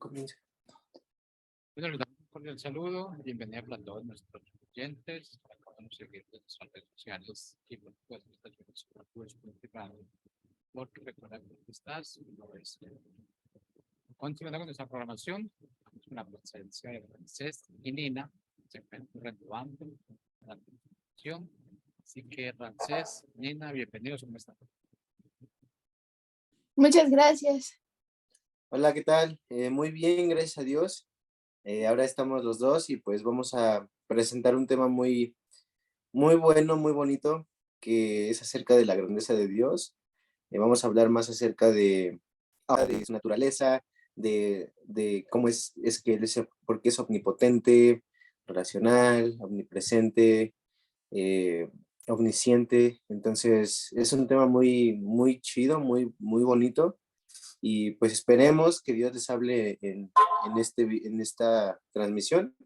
Comienza. Bueno, les damos un cordial saludo, bienvenida para todos nuestros oyentes, para que puedan seguir en nuestras redes sociales y por supuesto estaciones porque recuerda que estás, no es. Continuando con nuestra programación, tenemos una presencia de Francés y Nina, se encuentran renovando la transmisión, así que Francés, Nina, bienvenidos, ¿cómo están? Muchas gracias. Hola, ¿qué tal? Muy bien, gracias a Dios. Ahora estamos los dos y pues vamos a presentar un tema muy, muy bueno, muy bonito, que es acerca de la grandeza de Dios. Vamos a hablar más acerca de su naturaleza, de cómo es que Él es, porque es omnipotente, racional, omnipresente, eh, omnisciente. Entonces, es un tema muy, muy chido, muy, muy bonito. Y pues esperemos que Dios les hable en esta transmisión.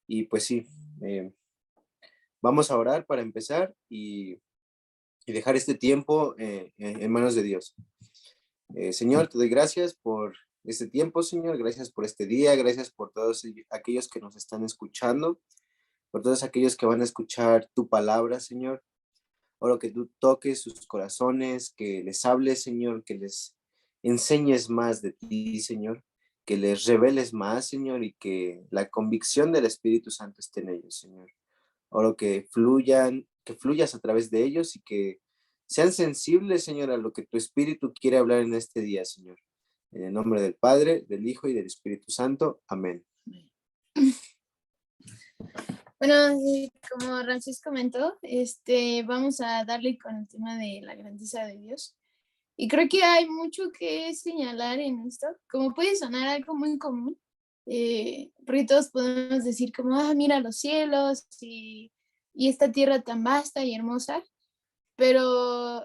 Y pues sí, vamos a orar para empezar y dejar este tiempo en manos de Dios. Señor, te doy gracias por este tiempo, Señor. Gracias por este día. Gracias por todos aquellos que nos están escuchando, por todos aquellos que van a escuchar tu palabra, Señor. Oro que tú toques sus corazones, que les hables, Señor, que les enseñes más de ti, Señor, que les reveles más, Señor, y que la convicción del Espíritu Santo esté en ellos, Señor. Oro que fluyas a través de ellos y que sean sensibles, Señor, a lo que tu Espíritu quiere hablar en este día, Señor. En el nombre del Padre, del Hijo y del Espíritu Santo. Amén. Bueno, como Francis comentó, vamos a darle con el tema de la grandeza de Dios. Y creo que hay mucho que señalar en esto. Como puede sonar algo muy común, porque todos podemos decir como, mira los cielos y esta tierra tan vasta y hermosa, pero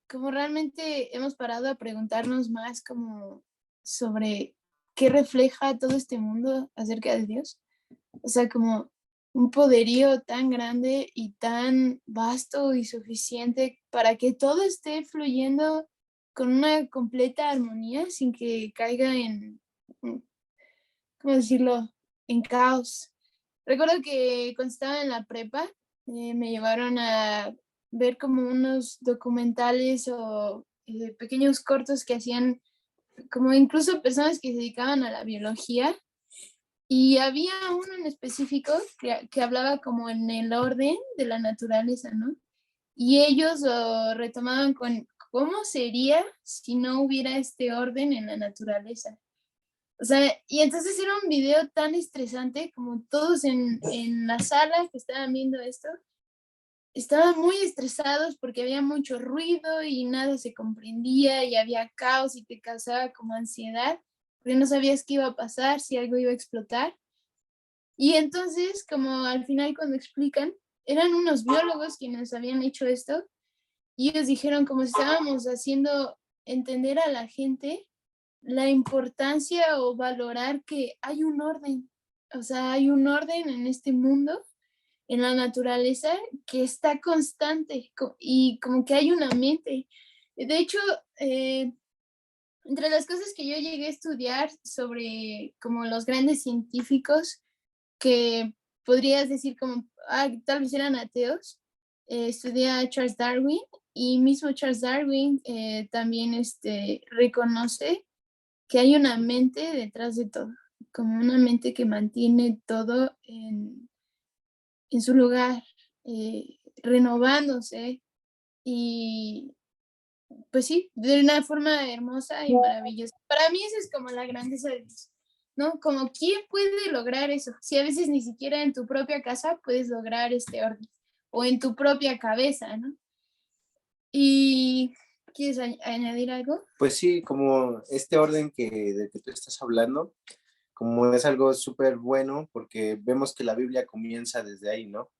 como realmente hemos parado a preguntarnos más como sobre qué refleja todo este mundo acerca de Dios. O sea, como un poderío tan grande y tan vasto y suficiente para que todo esté fluyendo con una completa armonía sin que caiga en, ¿cómo decirlo?, en caos. Recuerdo que cuando estaba en la prepa, me llevaron a ver como unos documentales o pequeños cortos que hacían como incluso personas que se dedicaban a la biología. Y había uno en específico que hablaba como en el orden de la naturaleza, ¿no? Y ellos lo retomaban con cómo sería si no hubiera este orden en la naturaleza. O sea, y entonces era un video tan estresante como todos en la sala que estaban viendo esto, estaban muy estresados porque había mucho ruido y nada se comprendía y había caos y te causaba como ansiedad, porque no sabías qué iba a pasar, si algo iba a explotar. Y entonces, como al final cuando explican, eran unos biólogos quienes habían hecho esto y ellos dijeron como si estábamos haciendo entender a la gente la importancia o valorar que hay un orden, o sea, hay un orden en este mundo, en la naturaleza, que está constante y como que hay una mente. De hecho, entre las cosas que yo llegué a estudiar sobre como los grandes científicos, que podrías decir como, tal vez eran ateos, estudié a Charles Darwin y mismo Charles Darwin también reconoce que hay una mente detrás de todo, como una mente que mantiene todo en su lugar, renovándose y pues sí, de una forma hermosa y maravillosa. Para mí esa es como la grandeza de Dios, ¿no? Como quién puede lograr eso, si a veces ni siquiera en tu propia casa puedes lograr este orden, o en tu propia cabeza, ¿no? ¿Y quieres añadir algo? Pues sí, como este orden del que tú estás hablando, como es algo súper bueno, porque vemos que la Biblia comienza desde ahí, ¿no?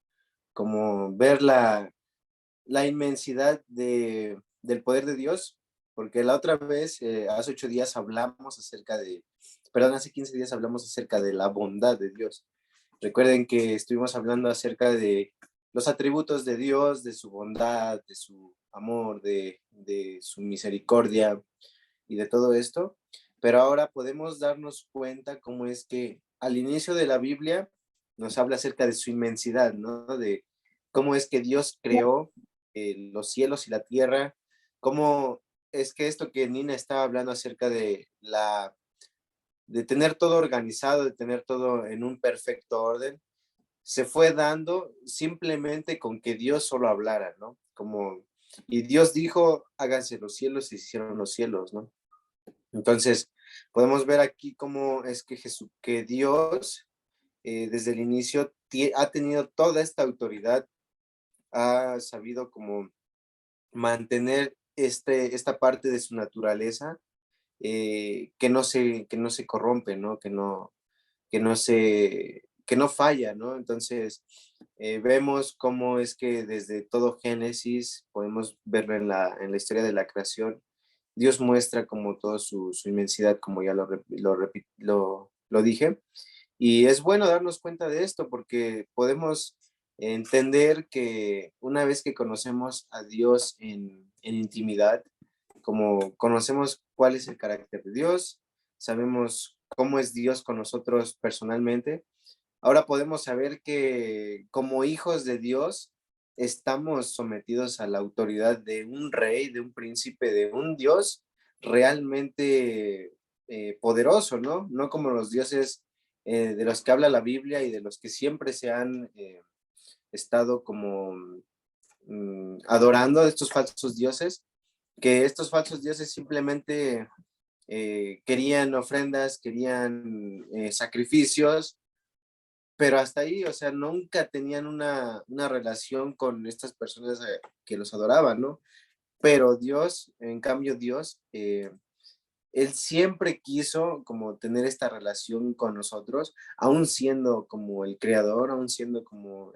Como ver la inmensidad del poder de Dios, porque la otra vez, hace 8 días hace 15 días hablamos acerca de la bondad de Dios. Recuerden que estuvimos hablando acerca de los atributos de Dios, de su bondad, de su amor, de su misericordia y de todo esto. pero ahora podemos darnos cuenta cómo es que al inicio de la Biblia nos habla acerca de su inmensidad, ¿no? De cómo es que Dios creó los cielos y la tierra, cómo es que esto que Nina estaba hablando acerca de tener todo organizado, de tener todo en un perfecto orden, se fue dando simplemente con que Dios solo hablara, ¿no? Y Dios dijo, háganse los cielos y se hicieron los cielos, ¿no? Entonces, podemos ver aquí cómo es que Dios, desde el inicio, ha tenido toda esta autoridad, ha sabido como mantener esta parte de su naturaleza, que no se corrompe, ¿no? Que no falla, ¿no? Entonces, vemos cómo es que desde todo Génesis, podemos verlo en la historia de la creación, Dios muestra como toda su inmensidad, como ya lo dije, y es bueno darnos cuenta de esto porque podemos entender que una vez que conocemos a Dios en intimidad, como conocemos cuál es el carácter de Dios, sabemos cómo es Dios con nosotros personalmente, ahora podemos saber que como hijos de Dios estamos sometidos a la autoridad de un rey, de un príncipe, de un Dios realmente poderoso, ¿no? No como los dioses de los que habla la Biblia y de los que siempre se han estado como adorando a estos falsos dioses, que estos falsos dioses simplemente querían ofrendas, querían sacrificios, pero hasta ahí, o sea, nunca tenían una relación con estas personas que los adoraban, ¿no? Pero Dios, en cambio Dios, Él siempre quiso como tener esta relación con nosotros, aún siendo como el creador, aún siendo como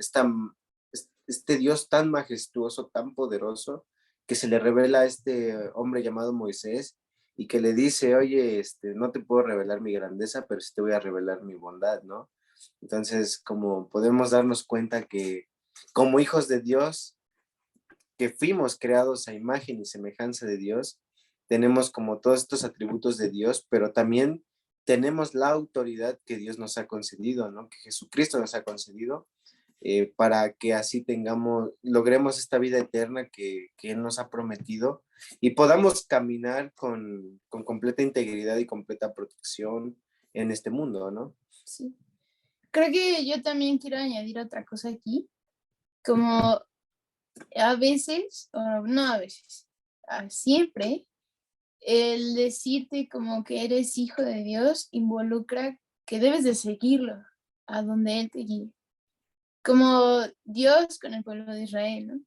este Dios tan majestuoso, tan poderoso, que se le revela a este hombre llamado Moisés y que le dice, oye, no te puedo revelar mi grandeza, pero sí te voy a revelar mi bondad, ¿no? Entonces, como podemos darnos cuenta que como hijos de Dios, que fuimos creados a imagen y semejanza de Dios, tenemos como todos estos atributos de Dios, pero también tenemos la autoridad que Dios nos ha concedido, ¿no? Que Jesucristo nos ha concedido, para que así logremos esta vida eterna que Él nos ha prometido y podamos caminar con completa integridad y completa protección en este mundo, ¿no? Sí. Creo que yo también quiero añadir otra cosa aquí, como a veces, o no a veces, siempre, el decirte como que eres hijo de Dios involucra que debes de seguirlo a donde Él te guíe, como Dios con el pueblo de Israel, ¿no?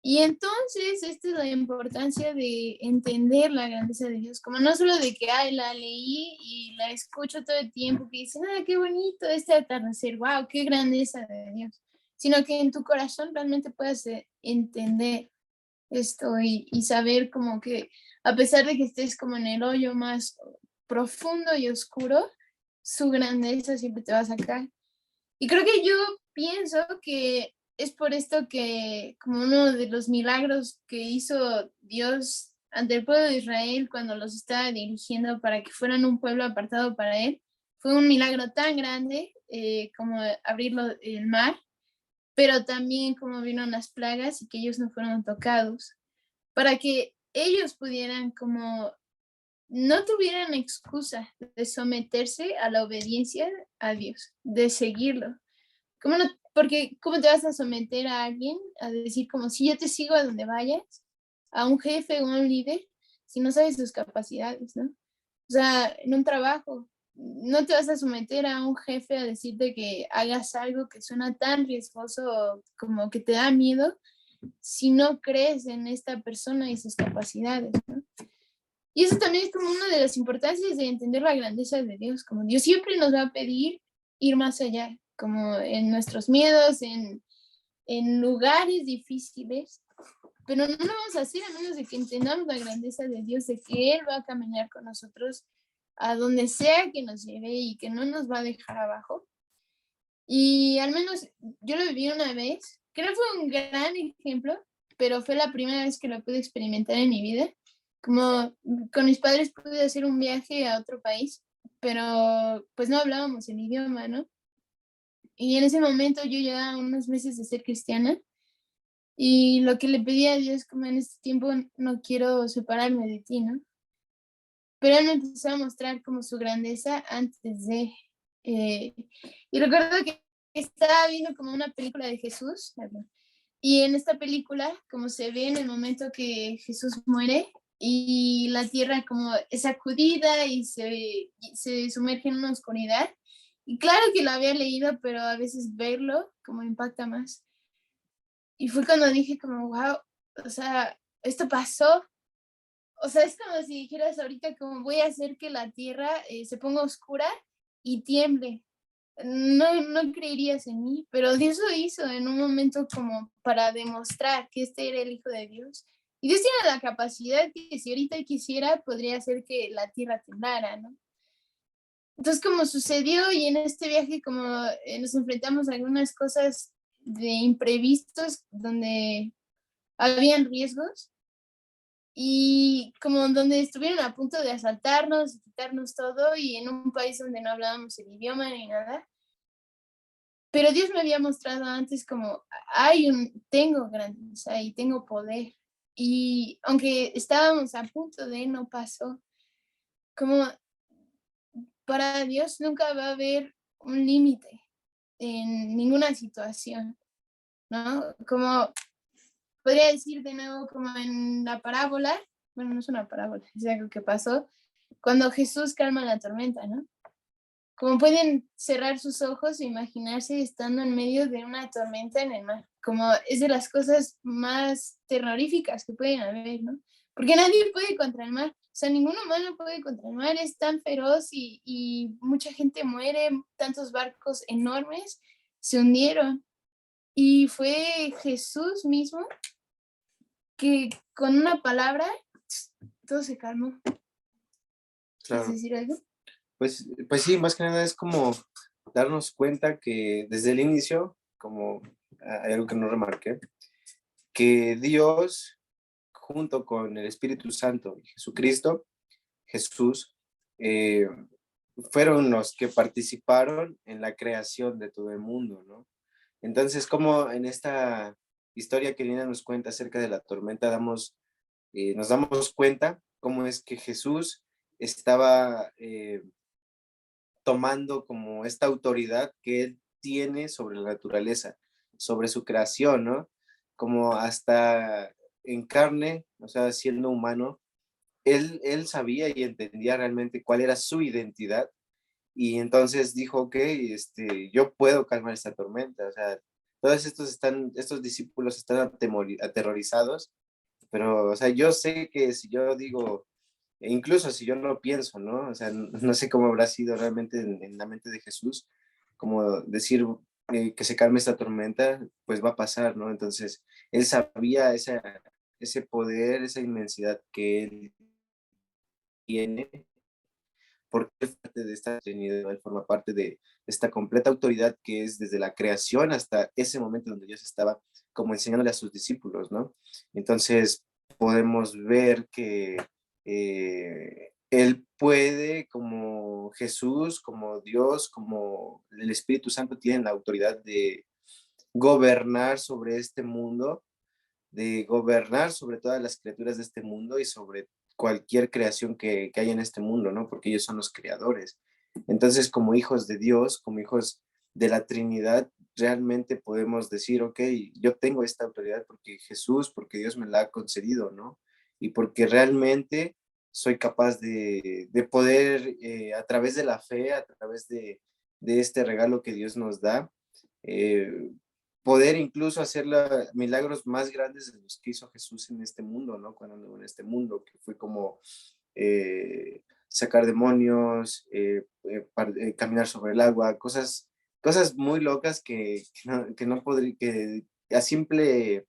Y entonces, esta es la importancia de entender la grandeza de Dios, como no solo de que, ay, la leí y la escucho todo el tiempo, que dicen, ah, qué bonito este atardecer, wow, qué grandeza de Dios, sino que en tu corazón realmente puedas entender esto y saber como que a pesar de que estés como en el hoyo más profundo y oscuro, su grandeza siempre te va a sacar. Y creo que yo pienso que es por esto que como uno de los milagros que hizo Dios ante el pueblo de Israel cuando los estaba dirigiendo para que fueran un pueblo apartado para él, fue un milagro tan grande como abrir el mar, pero también como vino las plagas y que ellos no fueron tocados, para que ellos pudieran como no tuvieran excusa de someterse a la obediencia a Dios, de seguirlo. ¿Cómo no? Porque ¿cómo te vas a someter a alguien a decir como si yo te sigo a donde vayas, a un jefe o a un líder, si no sabes sus capacidades, ¿no? O sea, en un trabajo, no te vas a someter a un jefe a decirte que hagas algo que suena tan riesgoso como que te da miedo si no crees en esta persona y sus capacidades, ¿no? Y eso también es como una de las importancias de entender la grandeza de Dios, como Dios siempre nos va a pedir ir más allá, como en nuestros miedos, en lugares difíciles, pero no lo vamos a hacer a menos de que entendamos la grandeza de Dios, de que Él va a caminar con nosotros a donde sea que nos lleve y que no nos va a dejar abajo. Y al menos yo lo viví una vez, que no fue un gran ejemplo, pero fue la primera vez que lo pude experimentar en mi vida, Como con mis padres pude hacer un viaje a otro país, pero pues no hablábamos el idioma, ¿no? Y en ese momento yo llevaba unos meses de ser cristiana y lo que le pedí a Dios como en este tiempo no quiero separarme de ti, ¿no? Pero él me empezó a mostrar como su grandeza antes de... eh, y recuerdo que estaba viendo como una película de Jesús, ¿verdad? Y en esta película, como se ve en el momento que Jesús muere y la tierra como es sacudida y se sumerge en una oscuridad. Y claro que lo había leído, pero a veces verlo como impacta más. Y fue cuando dije como, wow, o sea, esto pasó. O sea, es como si dijeras ahorita como voy a hacer que la tierra se ponga oscura y tiemble. No creerías en mí, pero Dios lo hizo en un momento como para demostrar que este era el Hijo de Dios. Y Dios tiene la capacidad que si ahorita quisiera, podría hacer que la tierra temblara, ¿no? Entonces, como sucedió y en este viaje, como nos enfrentamos a algunas cosas de imprevistos donde habían riesgos y como donde estuvieron a punto de asaltarnos, quitarnos todo y en un país donde no hablábamos el idioma ni nada. Pero Dios me había mostrado antes como tengo grandeza y tengo poder. Y aunque estábamos a punto de, no pasó. Como para Dios nunca va a haber un límite en ninguna situación, ¿no? Como podría decir de nuevo como en la parábola, bueno, no es una parábola, es algo que pasó, cuando Jesús calma la tormenta, ¿no? Como pueden cerrar sus ojos e imaginarse estando en medio de una tormenta en el mar. Como es de las cosas más terroríficas que pueden haber, ¿no? Porque nadie puede contra el mar. O sea, ningún humano puede contra el mar. Es tan feroz y mucha gente muere. Tantos barcos enormes se hundieron. Y fue Jesús mismo que con una palabra todo se calmó. ¿Quieres Claro. decir algo? Pues sí, más que nada es como darnos cuenta que desde el inicio, como hay algo que no remarqué, que Dios, junto con el Espíritu Santo y Jesucristo, Jesús, eh, fueron los que participaron en la creación de todo el mundo, ¿no? Entonces, como en esta historia que Lina nos cuenta acerca de la tormenta, nos damos cuenta cómo es que Jesús estaba tomando como esta autoridad que él tiene sobre la naturaleza, sobre su creación, ¿no? Como hasta en carne, o sea, siendo humano, él sabía y entendía realmente cuál era su identidad y entonces dijo, ok, yo puedo calmar esta tormenta, o sea, todos estos discípulos están aterrorizados, pero, o sea, yo sé que si yo digo, e incluso si yo no pienso, ¿no? O sea, no sé cómo habrá sido realmente en la mente de Jesús, como decir que se calme esta tormenta, pues va a pasar, ¿no? Entonces, él sabía ese poder, esa inmensidad que él tiene, porque es parte de esta Trinidad, él forma parte de esta completa autoridad que es desde la creación hasta ese momento donde Dios estaba como enseñándole a sus discípulos, ¿no? Entonces, podemos ver que Él puede, como Jesús, como Dios, como el Espíritu Santo, tienen la autoridad de gobernar sobre este mundo, de gobernar sobre todas las criaturas de este mundo y sobre cualquier creación que haya en este mundo, ¿no? Porque ellos son los creadores. Entonces, como hijos de Dios, como hijos de la Trinidad, realmente podemos decir, ok, yo tengo esta autoridad porque Jesús, porque Dios me la ha concedido, ¿no? Y porque realmente soy capaz de poder, a través de la fe, a través de este regalo que Dios nos da, eh, poder incluso hacer milagros más grandes de los que hizo Jesús en este mundo, ¿no? Cuando anduvo en este mundo, que fue como sacar demonios, caminar sobre el agua, cosas muy locas que no podría, que a simple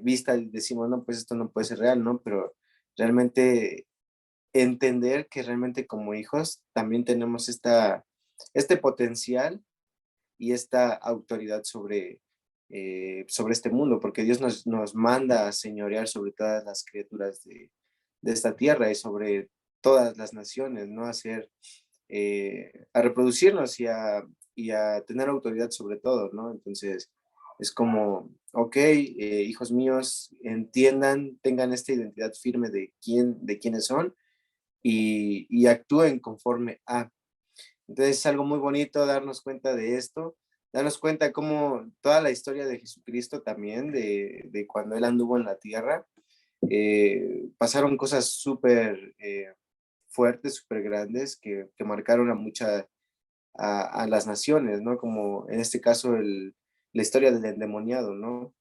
vista decimos, no, pues esto no puede ser real, ¿no? Pero realmente entender que realmente como hijos también tenemos este potencial y esta autoridad sobre este mundo, porque Dios nos manda a señorear sobre todas las criaturas de esta tierra y sobre todas las naciones, ¿no? A reproducirnos y a tener autoridad sobre todo, ¿no? Entonces, es como, ok, hijos míos, entiendan, tengan esta identidad firme de quiénes son y actúen conforme a. Entonces, es algo muy bonito darnos cuenta de esto, darnos cuenta cómo toda la historia de Jesucristo también, de cuando Él anduvo en la tierra, pasaron cosas súper fuertes, súper grandes, que marcaron a las naciones, ¿no? Como en este caso la historia del endemoniado, ¿no?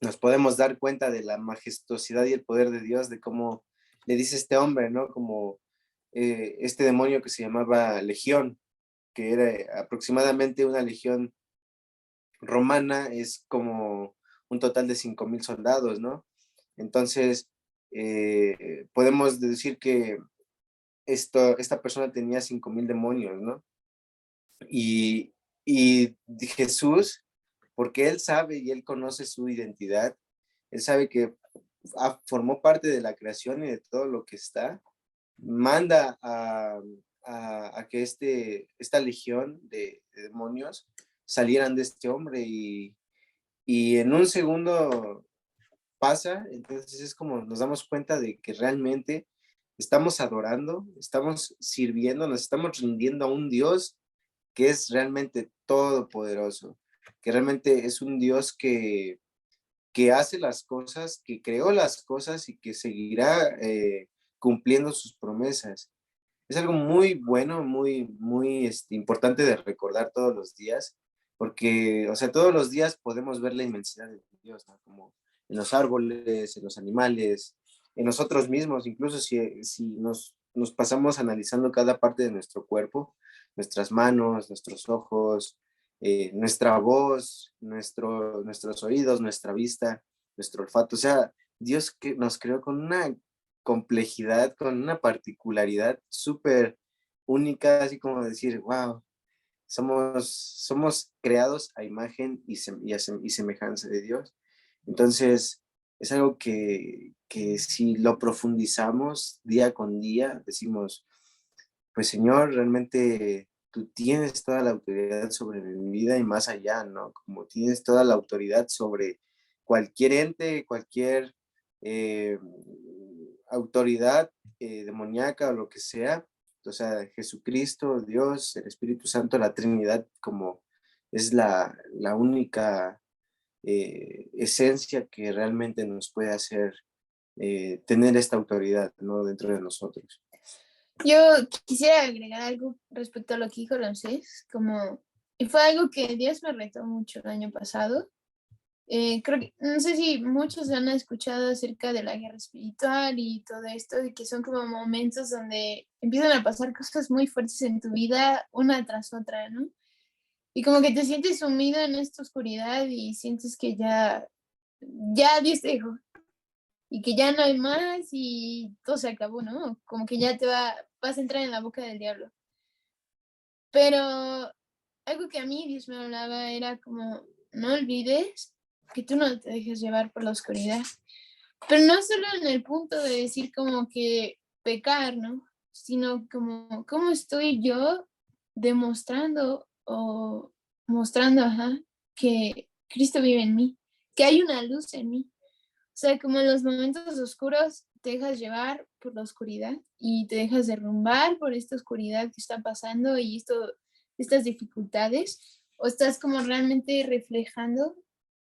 Nos podemos dar cuenta de la majestuosidad y el poder de Dios, de cómo le dice este hombre, ¿no? Como este demonio que se llamaba Legión, que era aproximadamente una legión romana, es como un total de 5,000 soldados, ¿no? Entonces, podemos decir que esta persona tenía 5,000 demonios, ¿no? Y Jesús, porque Él sabe y Él conoce su identidad, Él sabe que formó parte de la creación y de todo lo que está, manda a que esta legión de demonios salieran de este hombre y en un segundo pasa, entonces es como nos damos cuenta de que realmente estamos adorando, estamos sirviendo, nos estamos rindiendo a un Dios que es realmente todopoderoso, que realmente es un Dios que hace las cosas, que creó las cosas y que seguirá cumpliendo sus promesas. Es algo muy bueno, muy importante de recordar todos los días, porque, o sea, todos los días podemos ver la inmensidad de Dios, ¿no? Como en los árboles, en los animales, en nosotros mismos, incluso si nos pasamos analizando cada parte de nuestro cuerpo, nuestras manos, nuestros ojos, nuestra voz, nuestros oídos, nuestra vista, nuestro olfato. O sea, Dios que nos creó con una complejidad, con una particularidad súper única, así como decir, wow, somos creados a imagen y semejanza de Dios. Entonces, es algo que si lo profundizamos día con día, decimos, pues Señor, realmente tú tienes toda la autoridad sobre mi vida y más allá, ¿no? Como tienes toda la autoridad sobre cualquier ente, cualquier eh, autoridad demoníaca o lo que sea. O sea, Jesucristo, Dios, el Espíritu Santo, la Trinidad, como es la única esencia que realmente nos puede hacer tener esta autoridad, ¿no? Dentro de nosotros. Yo quisiera agregar algo respecto a lo que dijo Ramsés, y fue algo que Dios me retó mucho el año pasado. Creo que, no sé si muchos han escuchado acerca de la guerra espiritual y todo esto, de que son como momentos donde empiezan a pasar cosas muy fuertes en tu vida, una tras otra, ¿no? Y como que te sientes sumido en esta oscuridad y sientes que ya Dios te dejó y que ya no hay más y todo se acabó, ¿no? Como que ya vas a entrar en la boca del diablo. Pero algo que a mí Dios me hablaba era como, no olvides que tú no te dejes llevar por la oscuridad. Pero no solo en el punto de decir como que pecar, ¿no? Sino como, ¿cómo estoy yo demostrando o mostrando, que Cristo vive en mí, que hay una luz en mí? O sea, como en los momentos oscuros te dejas llevar por la oscuridad y te dejas derrumbar por esta oscuridad que está pasando y estas dificultades, o estás como realmente reflejando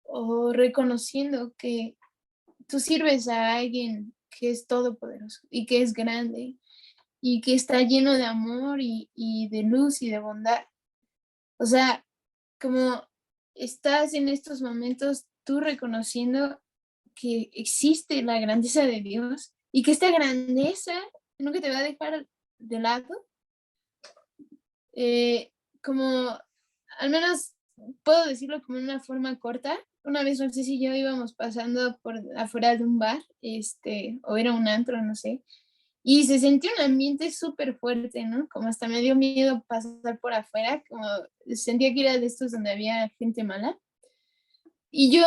o reconociendo que tú sirves a alguien que es todopoderoso y que es grande y que está lleno de amor y de luz y de bondad. O sea, como estás en estos momentos tú reconociendo que existe la grandeza de Dios y que esta grandeza nunca te va a dejar de lado, eh, como al menos puedo decirlo como en una forma corta. Una vez no sé si yo íbamos pasando por afuera de un bar, o era un antro, no sé, y se sentía un ambiente súper fuerte, ¿no? Como hasta me dio miedo pasar por afuera, como sentía que era de estos donde había gente mala. Y yo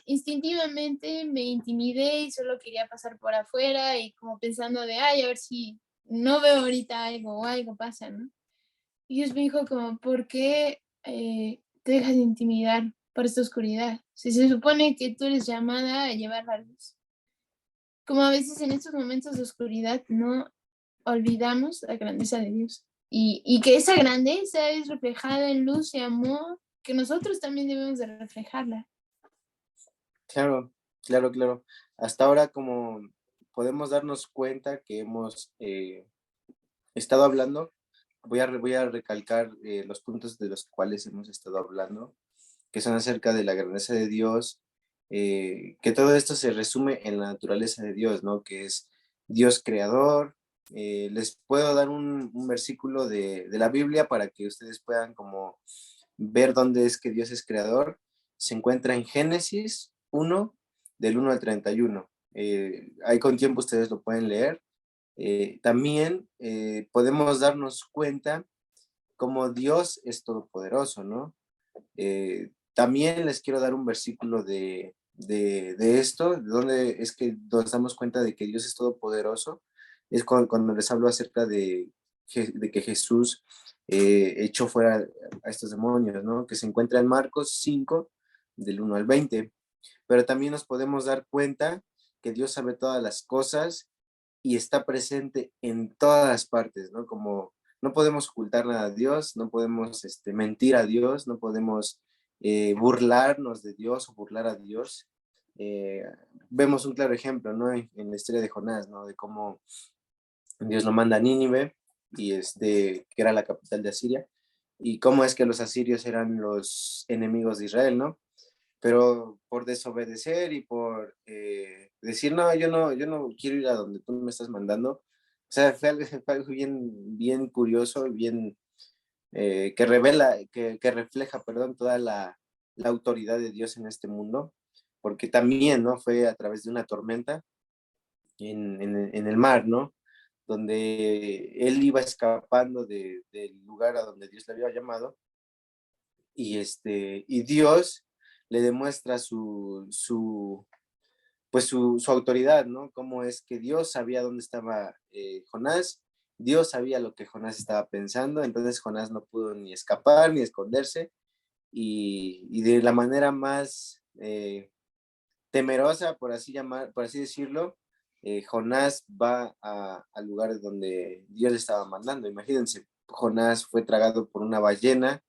instintivamente me intimidé y solo quería pasar por afuera y como pensando de, ay, a ver si no veo ahorita algo o algo pasa, ¿no? Y Dios me dijo como, ¿por qué te dejas de intimidar por esta oscuridad? Si se supone que tú eres llamada a llevar la luz. Como a veces en estos momentos de oscuridad no olvidamos la grandeza de Dios. Y que esa grandeza es reflejada en luz y amor, que nosotros también debemos de reflejarla. Claro, claro, claro. Hasta ahora como podemos darnos cuenta que hemos estado hablando, voy a recalcar los puntos de los cuales hemos estado hablando, que son acerca de la grandeza de Dios, que todo esto se resume en la naturaleza de Dios, ¿no? Que es Dios creador. Les puedo dar un versículo de la Biblia para que ustedes puedan como ver dónde es que Dios es creador. Se encuentra en Génesis 1, del 1 al 31. Ahí con tiempo ustedes lo pueden leer. También podemos darnos cuenta cómo Dios es todopoderoso, ¿no? También les quiero dar un versículo de esto, de donde es que nos damos cuenta de que Dios es todopoderoso, es cuando les hablo acerca de que Jesús echó fuera a estos demonios, ¿no? Que se encuentra en Marcos 5, del 1 al 20. Pero también nos podemos dar cuenta que Dios sabe todas las cosas y está presente en todas las partes, ¿no? Como no podemos ocultar nada a Dios, no podemos mentir a Dios, no podemos burlarnos de Dios o burlar a Dios. Eh, Vemos un claro ejemplo, ¿no? En la historia de Jonás, ¿no? De cómo Dios lo manda a Nínive, y que era la capital de Asiria, y cómo es que los asirios eran los enemigos de Israel, ¿no? Pero por desobedecer y por decir, no, yo no quiero ir a donde tú me estás mandando. O sea, fue algo bien, bien curioso, bien, que revela, que refleja, perdón, toda la autoridad de Dios en este mundo, porque también, ¿no? Fue a través de una tormenta en el mar, ¿no? Donde él iba escapando del lugar a donde Dios le había llamado, y Dios le demuestra su autoridad, ¿no? Cómo es que Dios sabía dónde estaba Jonás, Dios sabía lo que Jonás estaba pensando, entonces Jonás no pudo ni escapar ni esconderse, y de la manera más temerosa, por así decirlo, Jonás va al lugar donde Dios le estaba mandando. Imagínense, Jonás fue tragado por una ballena,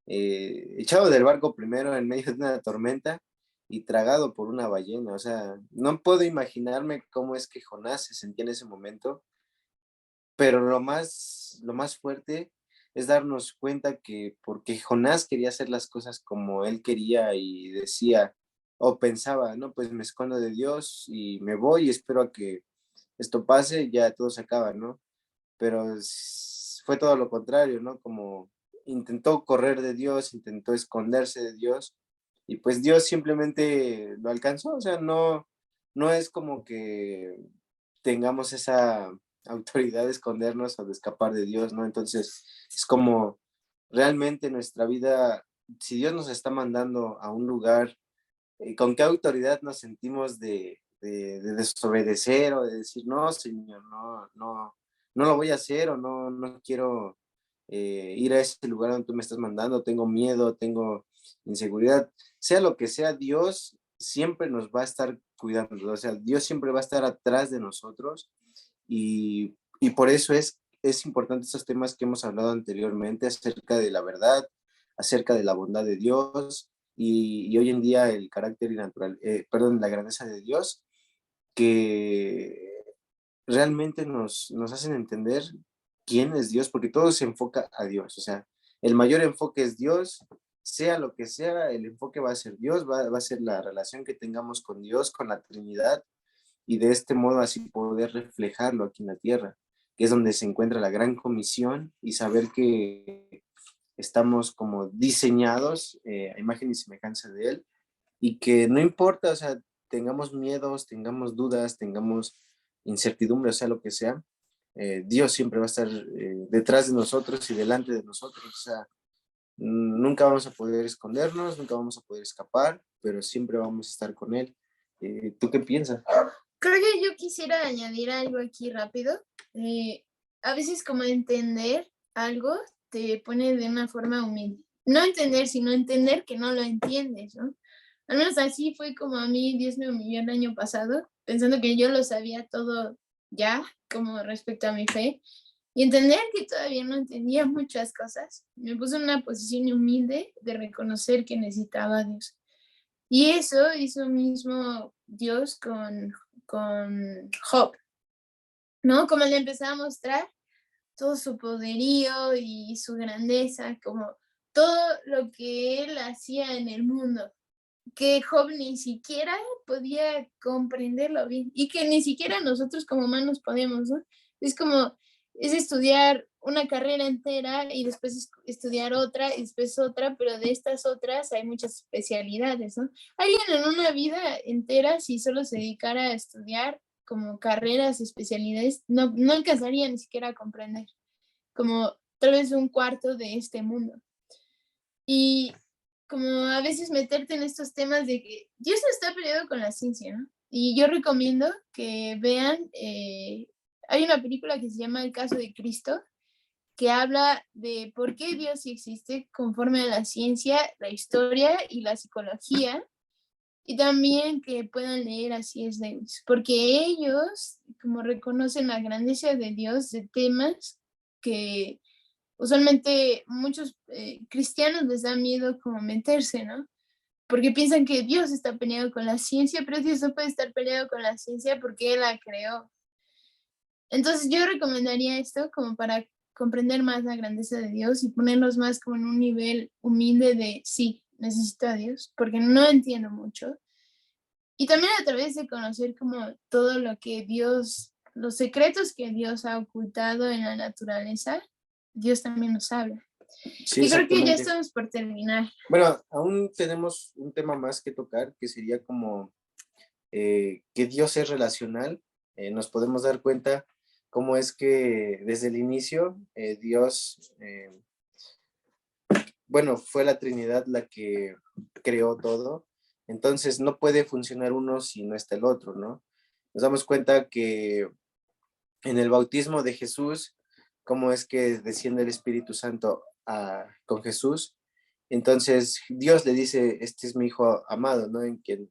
echado del barco primero en medio de una tormenta y tragado por una ballena. O sea, no puedo imaginarme cómo es que Jonás se sentía en ese momento, pero lo más fuerte es darnos cuenta que porque Jonás quería hacer las cosas como él quería y decía o pensaba, no, pues me escondo de Dios y me voy y espero a que esto pase y ya todo se acaba, ¿no? Pero fue todo lo contrario, ¿no? Como intentó correr de Dios, intentó esconderse de Dios, y pues Dios simplemente lo alcanzó. O sea, no es como que tengamos esa autoridad de escondernos o de escapar de Dios, ¿no? Entonces, es como realmente nuestra vida, si Dios nos está mandando a un lugar, ¿con qué autoridad nos sentimos de desobedecer o de decir, no, Señor, no lo voy a hacer, o no quiero ir a ese lugar donde tú me estás mandando, tengo miedo, tengo inseguridad? Sea lo que sea, Dios siempre nos va a estar cuidando, o sea, Dios siempre va a estar atrás de nosotros, y por eso es importante estos temas que hemos hablado anteriormente acerca de la verdad, acerca de la bondad de Dios, y hoy en día el carácter y perdón, la grandeza de Dios, que realmente nos hacen entender quién es Dios, porque todo se enfoca a Dios. O sea, el mayor enfoque es Dios, sea lo que sea, el enfoque va a ser Dios, va a ser la relación que tengamos con Dios, con la Trinidad, y de este modo así poder reflejarlo aquí en la tierra, que es donde se encuentra la gran comisión, y saber que estamos como diseñados a imagen y semejanza de Él, y que no importa, o sea, tengamos miedos, tengamos dudas, tengamos incertidumbre, o sea, lo que sea, Dios siempre va a estar detrás de nosotros y delante de nosotros. O sea, Nunca vamos a poder escondernos, nunca vamos a poder escapar, pero siempre vamos a estar con Él. ¿Tú qué piensas? Creo que yo quisiera añadir algo aquí rápido. A veces como entender algo te pone de una forma humilde. No entender, sino entender que no lo entiendes, ¿no? Al menos así fue como a mí Dios me humilló el año pasado, pensando que yo lo sabía todo ya, como respecto a mi fe, y entender que todavía no entendía muchas cosas. Me puso en una posición humilde de reconocer que necesitaba a Dios. Y eso hizo mismo Dios con Job, ¿no? Como le empezaba a mostrar todo su poderío y su grandeza, como todo lo que él hacía en el mundo, que Job ni siquiera podía comprenderlo bien y que ni siquiera nosotros como humanos podemos, ¿no? Es como, es estudiar una carrera entera y después estudiar otra y después otra, pero de estas otras hay muchas especialidades, ¿no? Alguien en una vida entera, si solo se dedicara a estudiar como carreras, especialidades, no alcanzaría ni siquiera a comprender, como tal vez un cuarto de este mundo. Y como a veces meterte en estos temas de que Dios no está peleado con la ciencia, ¿no? Y yo recomiendo que vean, hay una película que se llama El caso de Cristo, que habla de por qué Dios sí existe conforme a la ciencia, la historia y la psicología, y también que puedan leer a C.S. Lewis, porque ellos como reconocen la grandeza de Dios de temas que usualmente muchos cristianos les da miedo como meterse, ¿no? Porque piensan que Dios está peleado con la ciencia, pero Dios no puede estar peleado con la ciencia porque Él la creó. Entonces yo recomendaría esto como para comprender más la grandeza de Dios y ponernos más como en un nivel humilde de sí, necesito a Dios porque no entiendo mucho. Y también a través de conocer como todo lo que Dios, los secretos que Dios ha ocultado en la naturaleza, Dios también nos habla. Sí, Y creo que ya exactamente. estamos por terminar. Bueno, aún tenemos un tema más que tocar, que sería como que Dios es relacional. Nos podemos dar cuenta cómo es que desde el inicio Dios, bueno, fue la Trinidad la que creó todo, entonces no puede funcionar uno si no está el otro, ¿no? Nos damos cuenta que en el bautismo de Jesús, cómo es que desciende el Espíritu Santo con Jesús. Entonces Dios le dice, este es mi hijo amado, ¿no? En quien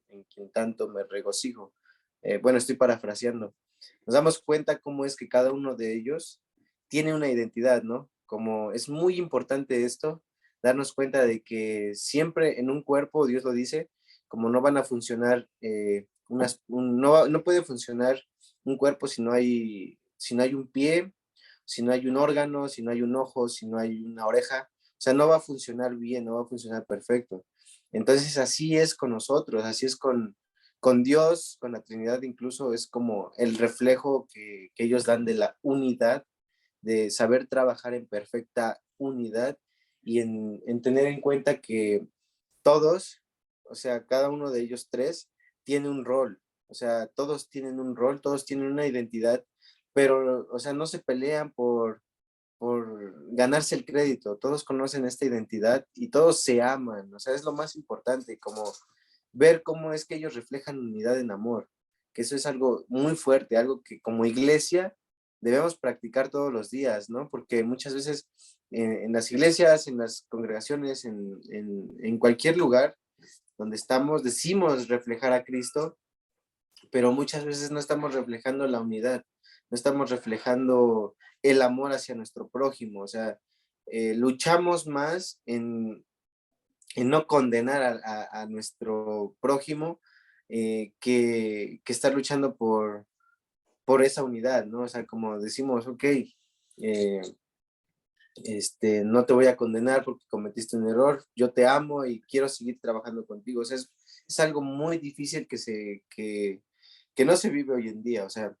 tanto me regocijo. Bueno, estoy parafraseando. Nos damos cuenta cómo es que cada uno de ellos tiene una identidad, ¿no? Como es muy importante esto, darnos cuenta de que siempre en un cuerpo, Dios lo dice, como no van a funcionar, no puede funcionar un cuerpo si no hay un pie, si no hay un órgano, si no hay un ojo, si no hay una oreja, o sea, no va a funcionar bien, no va a funcionar perfecto. Entonces, así es con nosotros, así es con Dios, con la Trinidad, incluso es como el reflejo que ellos dan de la unidad, de saber trabajar en perfecta unidad y en tener en cuenta que todos, o sea, cada uno de ellos tres tiene un rol, o sea, todos tienen un rol, todos tienen una identidad, pero, o sea, no se pelean por ganarse el crédito, todos conocen esta identidad y todos se aman, o sea, es lo más importante, como ver cómo es que ellos reflejan unidad en amor, que eso es algo muy fuerte, algo que como iglesia debemos practicar todos los días, ¿no? Porque muchas veces en las iglesias, en las congregaciones, en cualquier lugar donde estamos, decimos reflejar a Cristo, pero muchas veces no estamos reflejando la unidad, no estamos reflejando el amor hacia nuestro prójimo, o sea, luchamos más en no condenar a nuestro prójimo que estar luchando por esa unidad, ¿no? O sea, como decimos, ok, eh, no te voy a condenar porque cometiste un error, yo te amo y quiero seguir trabajando contigo. O sea, es algo muy difícil que no se vive hoy en día, o sea,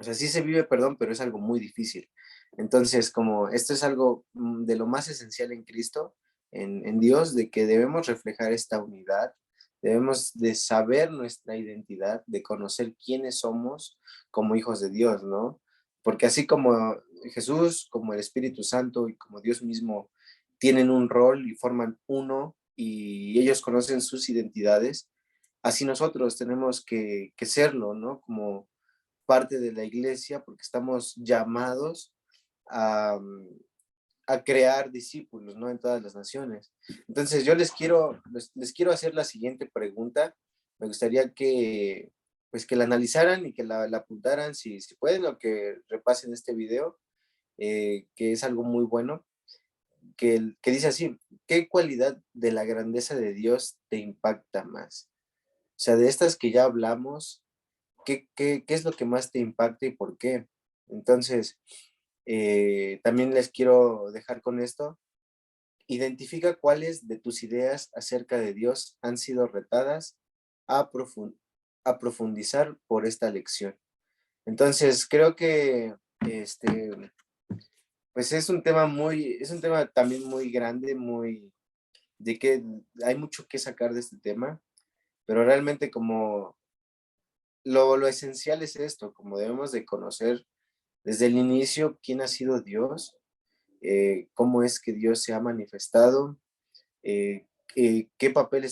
sí se vive, perdón, pero es algo muy difícil. Entonces, como esto es algo de lo más esencial en Cristo, en Dios, de que debemos reflejar esta unidad, debemos de saber nuestra identidad, de conocer quiénes somos como hijos de Dios, ¿no? Porque así como Jesús, como el Espíritu Santo y como Dios mismo tienen un rol y forman uno y ellos conocen sus identidades, así nosotros tenemos que serlo, ¿no? Como parte de la iglesia, porque estamos llamados a, a crear discípulos, ¿no? En todas las naciones. Entonces yo les quiero hacer la siguiente pregunta. Me gustaría que, pues, que la analizaran y que la apuntaran si pueden, o que repasen este video, que es algo muy bueno, que dice así: ¿qué cualidad de la grandeza de Dios te impacta más? O sea, de estas que ya hablamos, ¿qué es lo que más te impacta y por qué? Entonces, también les quiero dejar con esto. Identifica cuáles de tus ideas acerca de Dios han sido retadas a, a profundizar por esta lección. Entonces, creo que pues es un tema también muy grande, de que hay mucho que sacar de este tema, pero realmente como lo esencial es esto, como debemos de conocer desde el inicio quién ha sido Dios, cómo es que Dios se ha manifestado, qué papel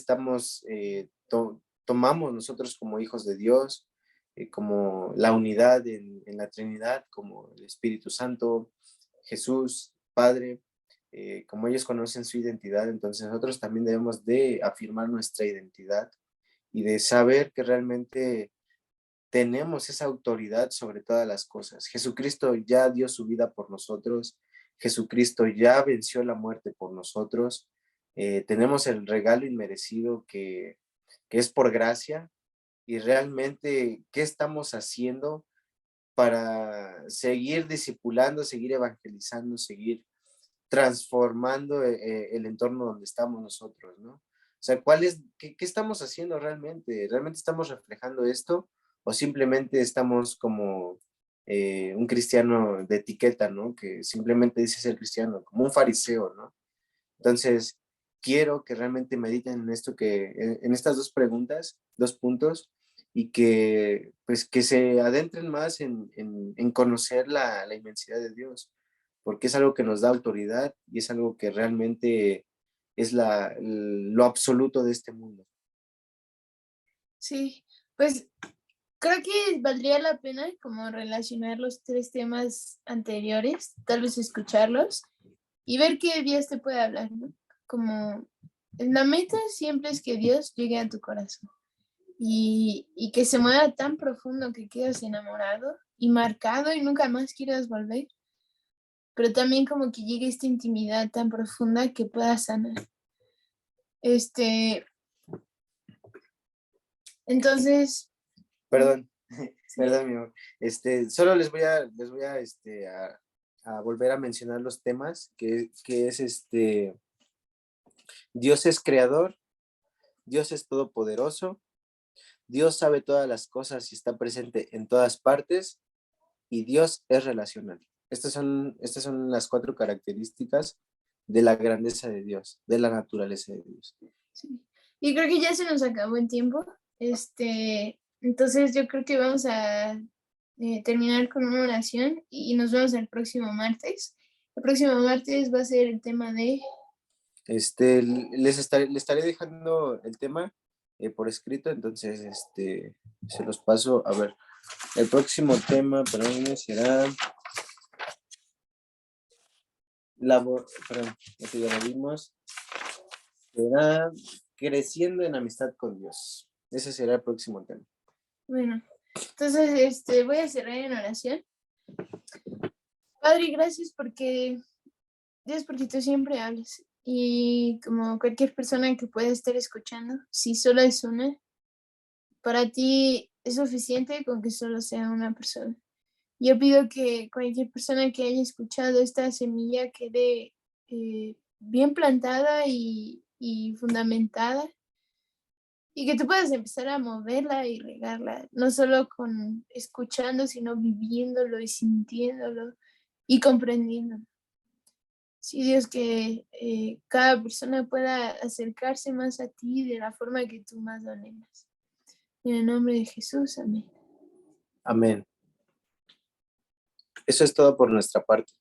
tomamos nosotros como hijos de Dios, como la unidad en la Trinidad, como el Espíritu Santo, Jesús, Padre, como ellos conocen su identidad, entonces nosotros también debemos de afirmar nuestra identidad y de saber que realmente tenemos esa autoridad sobre todas las cosas. Jesucristo ya dio su vida por nosotros, Jesucristo ya venció la muerte por nosotros, tenemos el regalo inmerecido que es por gracia, y realmente, ¿qué estamos haciendo para seguir discipulando, seguir evangelizando, seguir transformando el entorno donde estamos nosotros, ¿no? O sea, qué estamos haciendo realmente? ¿Realmente estamos reflejando esto? ¿O simplemente estamos como un cristiano de etiqueta, ¿no? Que simplemente dice ser cristiano, como un fariseo, ¿no? Entonces, quiero que realmente mediten en esto, en estas dos preguntas, dos puntos, y que, pues, que se adentren más en conocer la inmensidad de Dios, porque es algo que nos da autoridad y es algo que realmente es lo absoluto de este mundo. Sí, pues creo que valdría la pena como relacionar los tres temas anteriores, tal vez escucharlos y ver qué Dios te puede hablar, ¿no? Como la meta siempre es que Dios llegue a tu corazón y que se mueva tan profundo que quedas enamorado y marcado y nunca más quieras volver, pero también como que llegue esta intimidad tan profunda que pueda sanar. Este, entonces, Perdón, sí, perdón, mi amor. Solo a volver a mencionar los temas, que es Dios es creador, Dios es todopoderoso, Dios sabe todas las cosas y está presente en todas partes, y Dios es relacional. Estas son las cuatro características de la grandeza de Dios, de la naturaleza de Dios. sí. Y creo que ya se nos acabó el tiempo. Entonces yo creo que vamos a terminar con una oración y nos vemos el próximo martes. El próximo martes va a ser el tema de... Les estaré dejando el tema por escrito, entonces se los paso. A ver, el próximo tema para mí será perdón, este ya lo vimos, será creciendo en amistad con Dios. Ese será el próximo tema. Bueno, entonces voy a cerrar en oración. Padre, gracias Dios, porque tú siempre hablas. Y como cualquier persona que pueda estar escuchando, si solo es una, para ti es suficiente con que solo sea una persona. Yo pido que cualquier persona que haya escuchado esta semilla quede bien plantada y fundamentada y que tú puedas empezar a moverla y regarla, no solo con escuchando, sino viviéndolo y sintiéndolo y comprendiéndolo. Sí, Dios, que cada persona pueda acercarse más a ti de la forma que tú más lo anhelas. En el nombre de Jesús, amén. Amén. Eso es todo por nuestra parte.